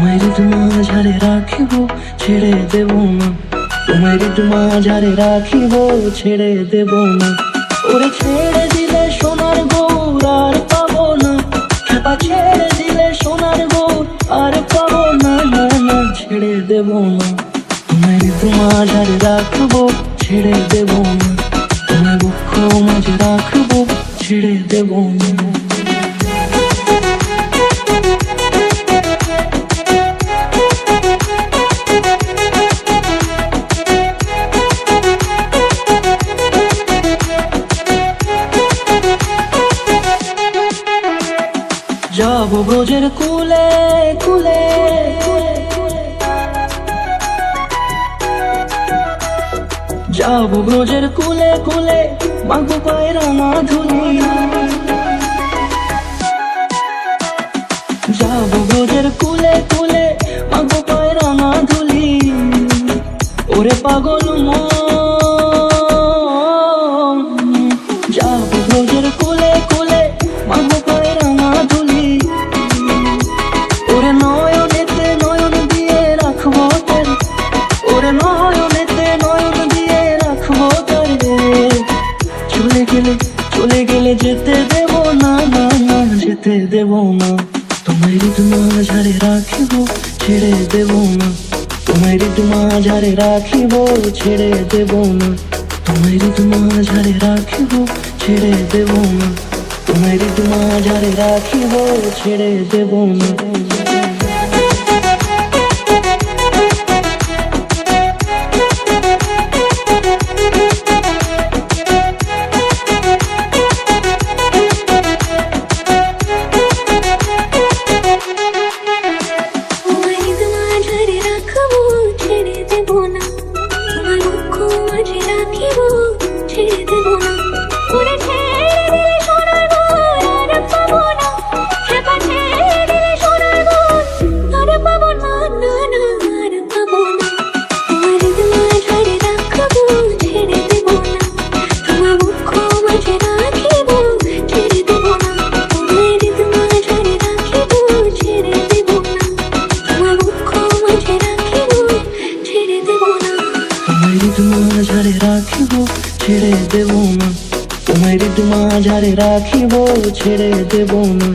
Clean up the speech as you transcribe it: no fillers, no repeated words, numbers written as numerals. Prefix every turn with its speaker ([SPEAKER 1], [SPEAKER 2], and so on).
[SPEAKER 1] তোমায় হৃদ মাঝারে রাখিব, ছেড়ে দেব না। তোমায় হৃদ মাঝারে রাখিব, ছেড়ে দেব না। ওরে ছেড়ে দিলে সোনার গৌর আর পাবো না, খেপা ছেড়ে দিলে সোনার গৌর আর পাবো না। না না, ছেড়ে দেব না। তোমায় হৃদ মাঝারে রাখবো, ছেড়ে দেব না। তোমায় বক্ষ মাঝে রাখবো, ছেড়ে দেব না। যাব ব্রজের কুলে কুলে, যাব ব্রজের কুলে কুলে, মাগো পায়ে রাঙা ধুলি। যাব ব্রজের কুলে কুলে, মাগো পায়ে রাঙা ধুলি। ওরে পাগল মন, যাব ব্রজের কুলে কুলে, মাগো পায়ে রাঙা ধুলি। ওরে নয়নেতে নয়ন দিয়ে রাখবো তারে, ওরে নয়নেতে নয়ন দিয়ে রাখবো তারে। চলে গেলে চলে গেলে যেতে দেব না। না না, যেতে দেব না। তোমায় হৃদ মাঝারে রাখিব, ছেড়ে দেব না। তোমায় হৃদ মাঝারে রাখিব, ছেড়ে দেব না। তোমায় হৃদ মাঝারে রাখিব, ছেড়ে দেব না। তোমায় হৃদ মাঝারে রাখিব, ছেড়ে দেব না। মাঝারে রাখিব, ছেড়ে দেব না। তোমায় হৃদ মাঝারে রাখিব, ছেড়ে দেব না।